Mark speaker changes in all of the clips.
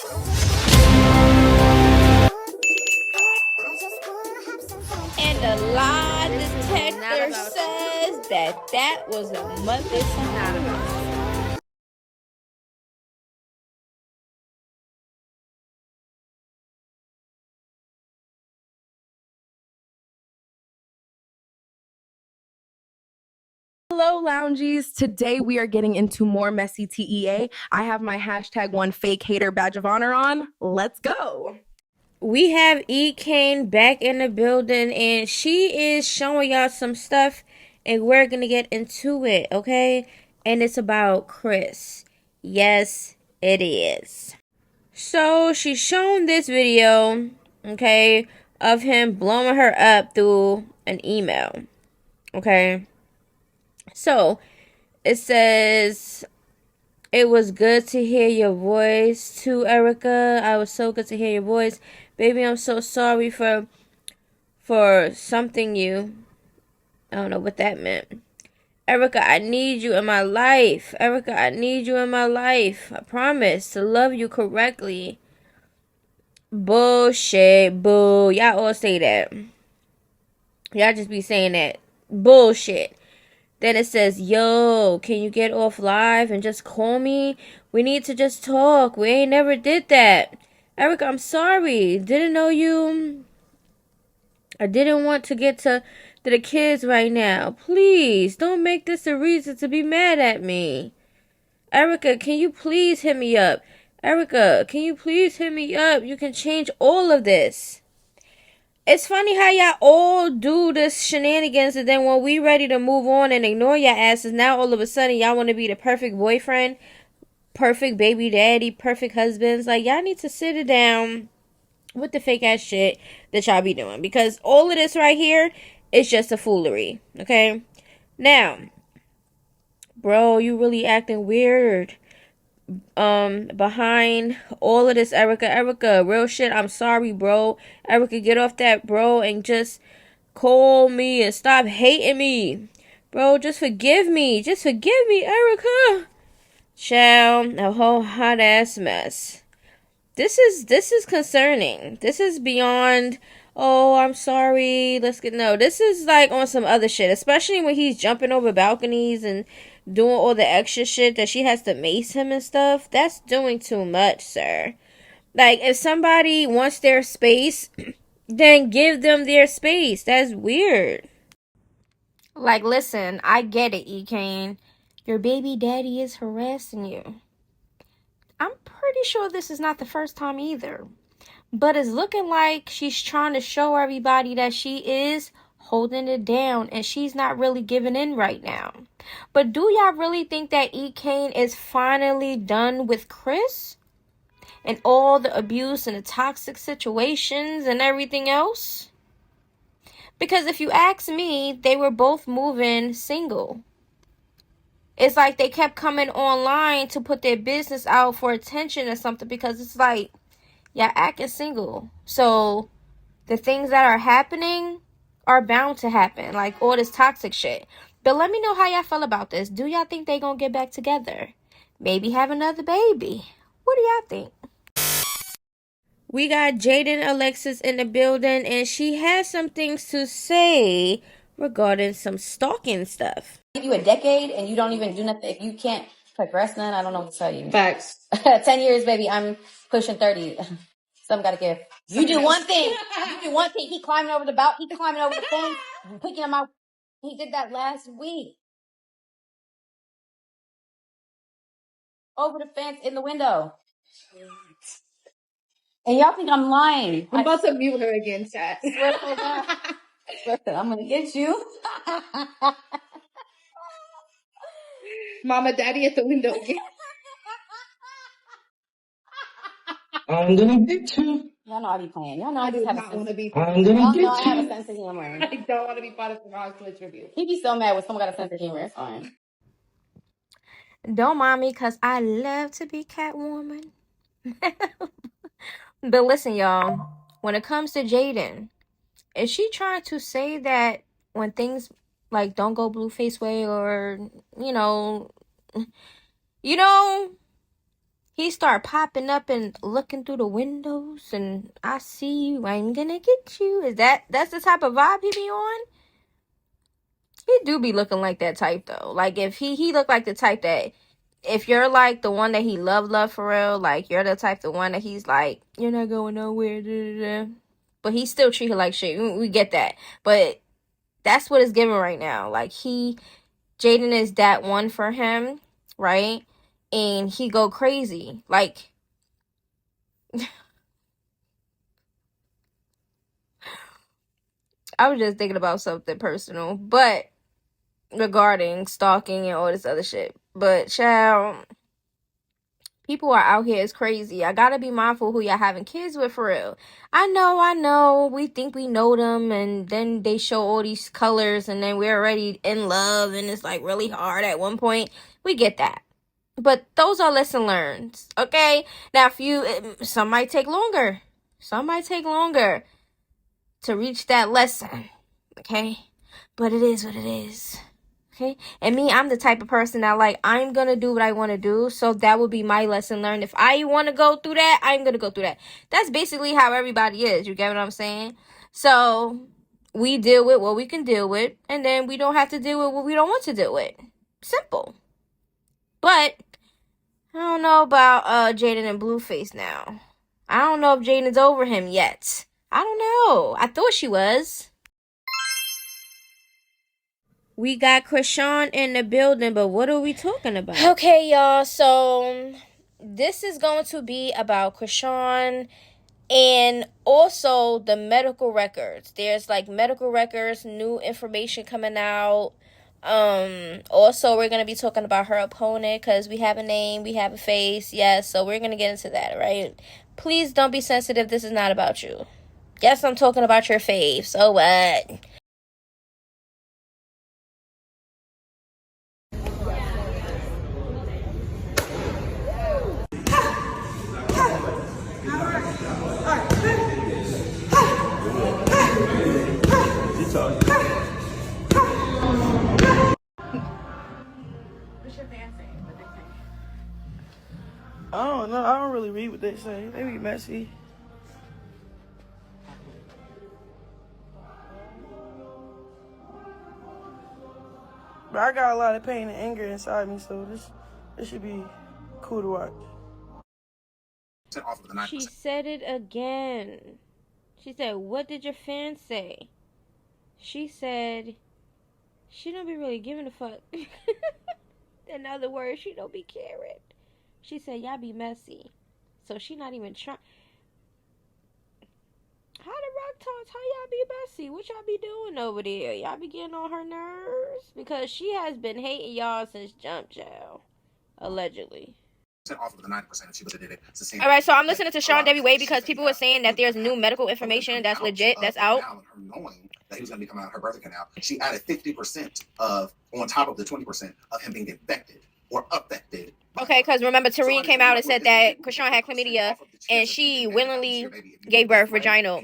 Speaker 1: And the lie detector says that was a motherfucker.
Speaker 2: Hello, loungies. Today we are getting into more messy TEA. I have my #1 fake hater badge of honor on. Let's go.
Speaker 1: We have Ekane back in the building, and she is showing y'all some stuff, and we're gonna get into it, okay? And it's about Chris. Yes, it is. So she's shown this video, okay, of him blowing her up through an email, okay? So it says, "It was good to hear your voice too, Erica. I was so good to hear your voice. Baby, I'm so sorry for something you." I don't know what that meant. "Erica, I need you in my life. Erica, I need you in my life. I promise to love you correctly." Bullshit. Boo. Y'all all say that. Y'all just be saying that. Bullshit. Then it says, "Yo, can you get off live and just call me? We need to just talk. We ain't never did that. Erica, I'm sorry. Didn't know you. I didn't want to get to the kids right now. Please, don't make this a reason to be mad at me. Erica, can you please hit me up? Erica, can you please hit me up? You can change all of this." It's funny how y'all all do this shenanigans, and then when we ready to move on and ignore your asses, now all of a sudden y'all want to be the perfect boyfriend, perfect baby daddy, perfect husbands. Like, y'all need to sit it down with the fake ass shit that y'all be doing, because all of this right here is just a foolery, okay? Now, bro, you really acting weird behind all of this, Erica, real shit. I'm sorry, bro. Erica, get off that, bro, and just call me and stop hating me, bro. Just forgive me, Erica. Child, a whole hot ass mess. This is concerning. This is beyond, "Oh, I'm sorry, let's get," no, this is like on some other shit, especially when he's jumping over balconies and doing all the extra shit that she has to mace him and stuff. That's doing too much, sir. Like, if somebody wants their space, then give them their space. That's weird. Like, listen, I get it, Ekane. Your baby daddy is harassing you. I'm pretty sure this is not the first time either. But it's looking like she's trying to show everybody that she is holding it down and she's not really giving in right now. But do y'all really think that Ekane is finally done with Chris? And all the abuse and the toxic situations and everything else? Because if you ask me, they were both moving single. It's like they kept coming online to put their business out for attention or something, because it's like, y'all acting single. So the things that are happening are bound to happen, like all this toxic shit. But let me know how y'all feel about this. Do y'all think they gonna get back together? Maybe have another baby? What do y'all think? We got Jaidyn Alexis in the building, and she has some things to say regarding some stalking stuff.
Speaker 3: Give you a decade and you don't even do nothing. If you can't progress none, I don't know what to tell you.
Speaker 4: Facts.
Speaker 3: 10 years, baby. I'm pushing 30. Something gotta give. You do one thing. You do one thing. He climbing over the fence, picking him out. He did that last week. Over the fence in the window. And y'all think I'm lying.
Speaker 4: I'm about to mute her again, chat.
Speaker 3: Swear to God. I'm gonna get you.
Speaker 4: Mama, daddy at the window again.
Speaker 5: I'm gonna get you.
Speaker 3: Y'all know I be playing. Y'all know
Speaker 4: I
Speaker 3: I
Speaker 4: do
Speaker 3: just have
Speaker 4: not
Speaker 3: a
Speaker 4: want to
Speaker 3: sense.
Speaker 4: be.
Speaker 5: I'm gonna
Speaker 3: Y'all
Speaker 5: get
Speaker 3: know I have a
Speaker 5: you.
Speaker 3: sense of humor.
Speaker 4: I don't want to be part of the Ross tribute.
Speaker 3: He be so mad when someone got a sense of humor. It's fine.
Speaker 1: Don't mind me, because I love to be Catwoman. But listen, y'all, when it comes to Jaidyn, is she trying to say that when things like don't go Blueface way, or you know he start popping up and looking through the windows, and I see you, I'm gonna get you. That's the type of vibe he be on? He do be looking like that type though. Like if he look like the type that if you're like the one that he love for real, like you're the type the one that he's like, you're not going nowhere, but he still treat her like shit. We get that. But that's what it's giving right now. Like Jaidyn is that one for him, right? And he go crazy. Like I was just thinking about something personal, but regarding stalking and all this other shit. But child, people are out here is crazy. I gotta be mindful who y'all having kids with for real. I know. We think we know them, and then they show all these colors, and then we're already in love, and it's like really hard at one point. We get that. But those are lesson learned, okay? Now, some might take longer. Some might take longer to reach that lesson, okay? But it is what it is, okay? And me, I'm the type of person that, like, I'm gonna do what I want to do, so that would be my lesson learned. If I want to go through that, I'm gonna go through that. That's basically how everybody is, you get what I'm saying? So, we deal with what we can deal with, and then we don't have to deal with what we don't want to deal with. Simple. But I don't know about Jaidyn and Blueface now. I don't know if Jaidyn's over him yet. I don't know. I thought she was. We got Chrisean in the building, but what are we talking about? Okay, y'all. So this is going to be about Chrisean and also the medical records. There's like medical records, new information coming out. Also we're gonna be talking about her opponent because we have a name, we have a face, yes, so we're gonna get into that, right? Please don't be sensitive, this is not about you. Yes, I'm talking about your fave, so what?
Speaker 6: I don't know. I don't really read what they say. They be messy. But I got a lot of pain and anger inside me, so this should be cool to watch.
Speaker 1: She said it again. She said, what did your fans say? She said, she don't be really giving a fuck. In other words, she don't be caring. She said, y'all be messy. So she not even trying. How the rock talks? How y'all be messy? What y'all be doing over there? Y'all be getting on her nerves? Because she has been hating y'all since jump, child. Allegedly.
Speaker 7: Off of the 9% if she would have did it.
Speaker 1: All right, so I'm listening to Sean Debbie Way because people were saying that there's new medical information that's legit, that's out.
Speaker 7: Her knowing that he was going to be coming out of her birth canal, she added 50% of, on top of the 20% of him being infected or affected.
Speaker 1: Okay, because remember, Tareen came out and said that Chrisean had chlamydia and she willingly gave birth vaginal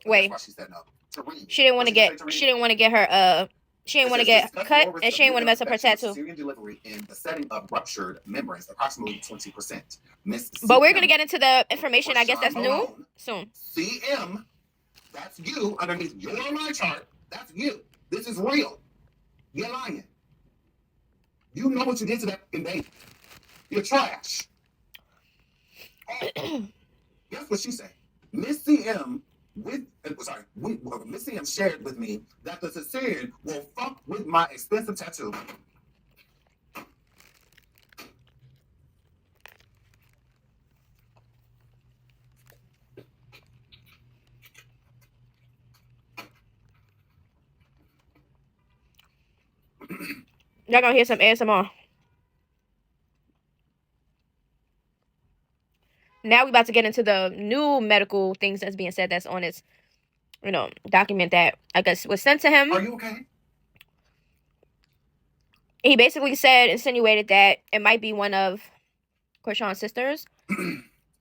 Speaker 1: way. She didn't want to get her she didn't want to get cut, and she didn't want to mess up her tattoo.
Speaker 7: Delivery in the setting of ruptured membranes, approximately 20%.
Speaker 1: But we're gonna get into the information. I guess that's new soon.
Speaker 7: CM, that's you underneath your line chart. That's you. This is real. You're lying. You know what you did to that baby. You're trash. Oh. Guess what she said? Miss CM. Miss CM shared with me that the cesarean will fuck with my expensive tattoo.
Speaker 1: Y'all gonna hear some ASMR. Now we about to get into the new medical things that's being said that's on its, document that I guess was sent to him.
Speaker 7: Are you okay?
Speaker 1: He basically insinuated that it might be one of Chrisean's sisters.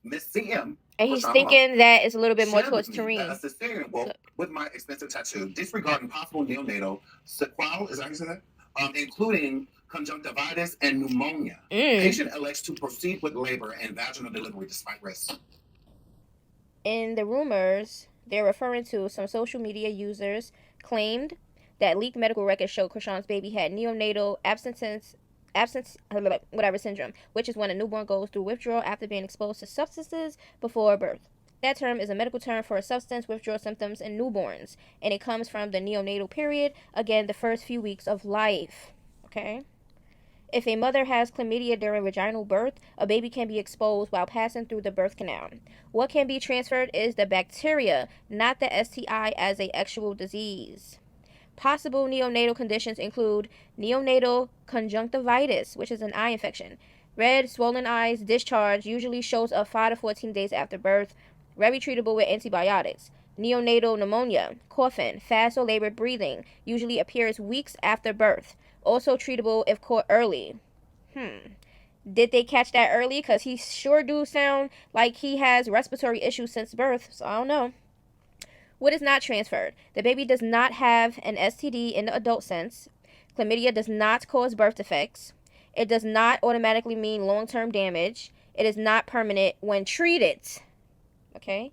Speaker 7: Miss CM.
Speaker 1: And he's thinking that it's a little bit more towards Tareen.
Speaker 7: A cesarean will, with my expensive tattoo, disregarding possible neonatal sequelae, is that how you say that? Including conjunctivitis, and pneumonia. Patient elects to proceed with labor and vaginal delivery despite risk.
Speaker 1: In the rumors, they're referring to some social media users claimed that leaked medical records show Chrisean's baby had neonatal absence syndrome, which is when a newborn goes through withdrawal after being exposed to substances before birth. That term is a medical term for substance withdrawal symptoms in newborns, and it comes from the neonatal period, again, the first few weeks of life. Okay? If a mother has chlamydia during vaginal birth, a baby can be exposed while passing through the birth canal. What can be transferred is the bacteria, not the STI as an actual disease. Possible neonatal conditions include neonatal conjunctivitis, which is an eye infection. Red, swollen eyes, discharge usually shows up 5 to 14 days after birth. Very treatable with antibiotics. Neonatal pneumonia, coughing, fast or labored breathing, usually appears weeks after birth. Also treatable if caught early. Did they catch that early? Because he sure do sound like he has respiratory issues since birth, so I don't know. What is not transferred? The baby does not have an STD in the adult sense. Chlamydia does not cause birth defects. It does not automatically mean long-term damage. It is not permanent when treated. Okay?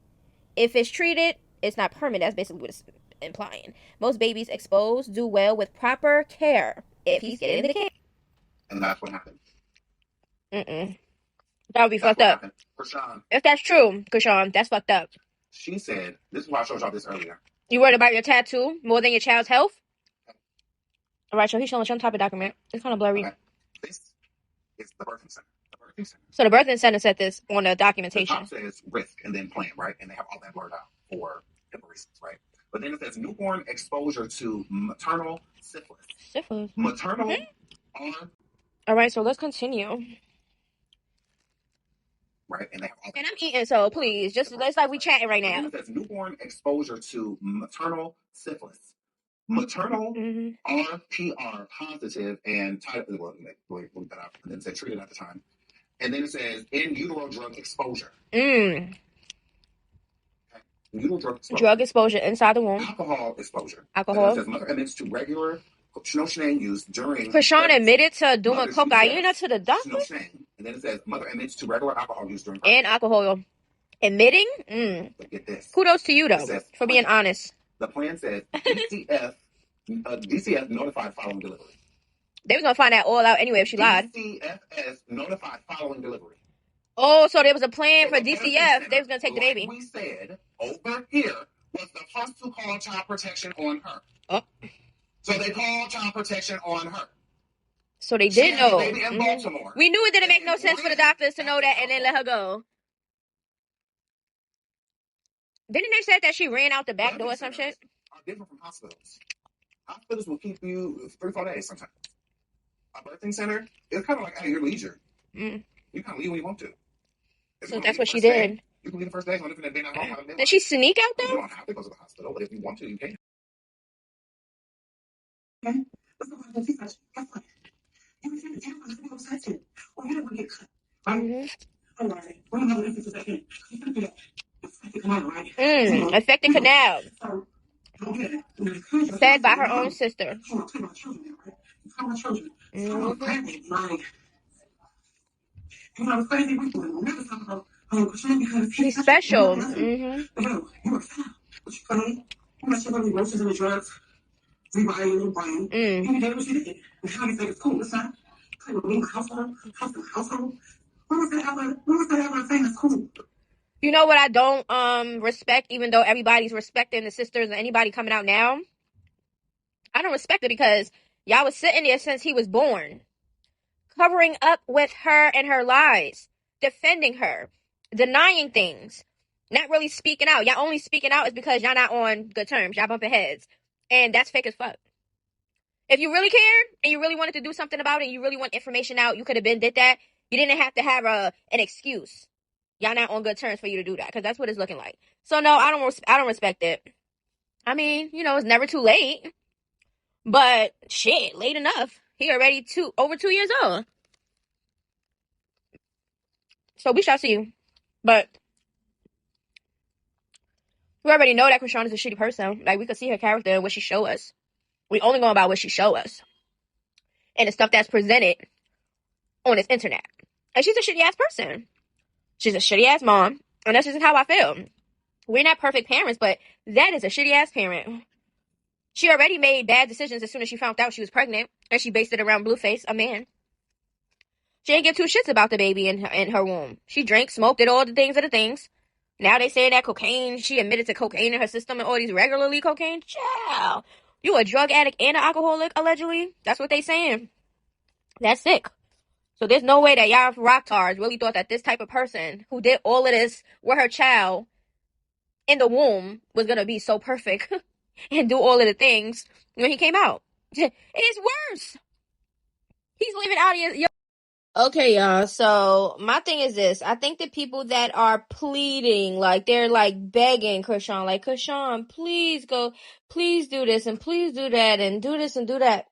Speaker 1: If it's treated, it's not permanent. That's basically what it's implying. Most babies exposed do well with proper care. If he's getting the care.
Speaker 7: And that's what happened.
Speaker 1: That would be fucked up.
Speaker 7: Chrisean.
Speaker 1: If that's true, Chrisean, that's fucked up.
Speaker 7: She said, this is why I showed y'all this earlier.
Speaker 1: You worried about your tattoo more than your child's health? All right, so he's showing some type of document. It's kind of blurry.
Speaker 7: Okay. This is the birthing center.
Speaker 1: So the birthing center said this on the
Speaker 7: The
Speaker 1: documentation.
Speaker 7: top says risk and then plan, right? And they have all that blurred out for different reasons, right? But then it says newborn exposure to maternal syphilis.
Speaker 1: Syphilis.
Speaker 7: Maternal
Speaker 1: All right, so let's continue.
Speaker 7: Right, and they have all that.
Speaker 1: And I'm eating, so please, just let's like we chatting right now.
Speaker 7: It says newborn exposure to maternal syphilis. Maternal RPR positive and title. Well, look that up. And then it said treated at the time. And then it says in utero drug exposure. Okay. Utero drug exposure.
Speaker 1: Drug exposure inside the womb.
Speaker 7: Alcohol exposure.
Speaker 1: Alcohol.
Speaker 7: And then it says mother admits to regular Chrisean use during.
Speaker 1: Chrisean admitted to doing cocaine to the doctor.
Speaker 7: And then it says mother admits to regular alcohol use during.
Speaker 1: And alcohol. Admitting?
Speaker 7: But get this.
Speaker 1: Kudos to you though for being honest.
Speaker 7: The plan says DCF notified following delivery.
Speaker 1: They was gonna find that all out anyway if she lied.
Speaker 7: DCFS notified following delivery.
Speaker 1: Oh, so there was a plan for DCF. They was gonna take the baby.
Speaker 7: We said over here was the first to call child protection on her.
Speaker 1: Oh.
Speaker 7: So they called child protection on her.
Speaker 1: So they did know.
Speaker 7: The baby in Baltimore.
Speaker 1: We knew it didn't make no sense for the doctors to know that and then let her go. Didn't they say that she ran out the back door or some shit?
Speaker 7: Are different from hospitals. Hospitals will keep you 3-4 days sometimes. A birthing center, it's kind of like at your leisure. You kind of leave when you want to.
Speaker 1: So that's what she did.
Speaker 7: You can leave the first day. If they're not home,
Speaker 1: Did she sneak out
Speaker 7: You
Speaker 1: there?
Speaker 7: don't have to go to the hospital, but if you want to, you can.
Speaker 1: Affected canal. Fed by her own sister. She's special. You know what I don't respect, even though everybody's respecting the sisters and anybody coming out now? I don't respect it because y'all was sitting there since he was born. Covering up with her and her lies. Defending her. Denying things. Not really speaking out. Y'all only speaking out is because y'all not on good terms. Y'all bumping heads. And that's fake as fuck. If you really cared and you really wanted to do something about it, and you really want information out, you could have did that. You didn't have to have an excuse. Y'all not on good terms for you to do that, because that's what it's looking like. So no, I don't respect it. I mean, it's never too late. But shit, late enough. He already over 2 years old. So we shall see. But we already know that Chrisean is a shitty person. Like, we could see her character and what she show us. We only going about what she show us. and the stuff that's presented on this internet. And she's a shitty ass person. She's a shitty ass mom. And that's just how I feel. We're not perfect parents, but that is a shitty ass parent. She already made bad decisions as soon as she found out she was pregnant, and she based it around Blueface, a man. She didn't give two shits about the baby in her womb. She drank, smoked, did all the things. Now they say that cocaine, she admitted to cocaine in her system and all these regularly cocaine. Child. You a drug addict and an alcoholic, allegedly? That's what they saying. That's sick. So there's no way that y'all rocktards really thought that this type of person who did all of this with her child in the womb was going to be so perfect and do all of the things when he came out. It's worse. He's leaving out here. Okay, y'all. So my thing is this. I think the people that are pleading, like they're like begging Chrisean, like, Chrisean, please go, please do this and please do that and do this and do that.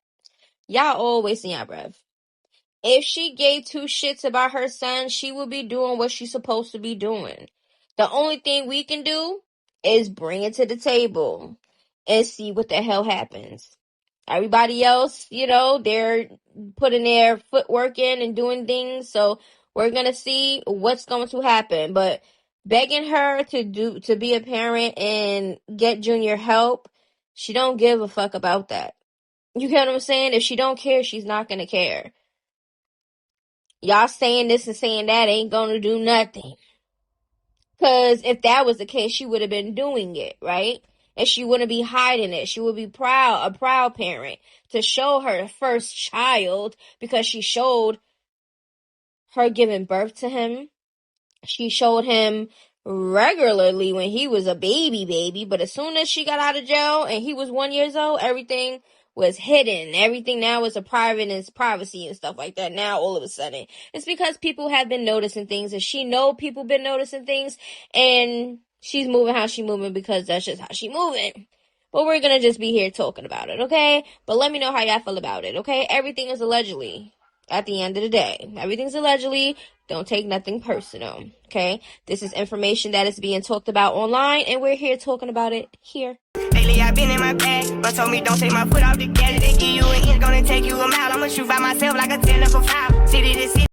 Speaker 1: Y'all all wasting y'all breath. If she gave two shits about her son, she would be doing what she's supposed to be doing. The only thing we can do is bring it to the table and see what the hell happens. Everybody else, you know, they're putting their footwork in and doing things. So we're going to see what's going to happen. But begging her to be a parent and get Junior help, she don't give a fuck about that. You get what I'm saying? If she don't care, she's not going to care. Y'all saying this and saying that ain't gonna do nothing. Because if that was the case, she would have been doing it, right? And she wouldn't be hiding it. She would be proud, a proud parent, to show her first child, because she showed her giving birth to him. She showed him regularly when he was a baby, but as soon as she got out of jail and he was 1 year old, everything was hidden. Everything now is a private and privacy and stuff like that. Now all of a sudden, it's because people have been noticing things, and she know people been noticing things, and she's moving how she moving because that's just how she moving. But we're gonna just be here talking about it, okay? But let me know how y'all feel about it, okay? Everything is allegedly. At the end of the day, everything's allegedly. Don't take nothing personal, okay? This is information that is being talked about online, and we're here talking about it here.
Speaker 8: Lately I've been in my bag, but told me don't take my foot off the gas. They give you an inch, gonna take you a mile. I'ma shoot by myself like a 10 up a foul. City to city.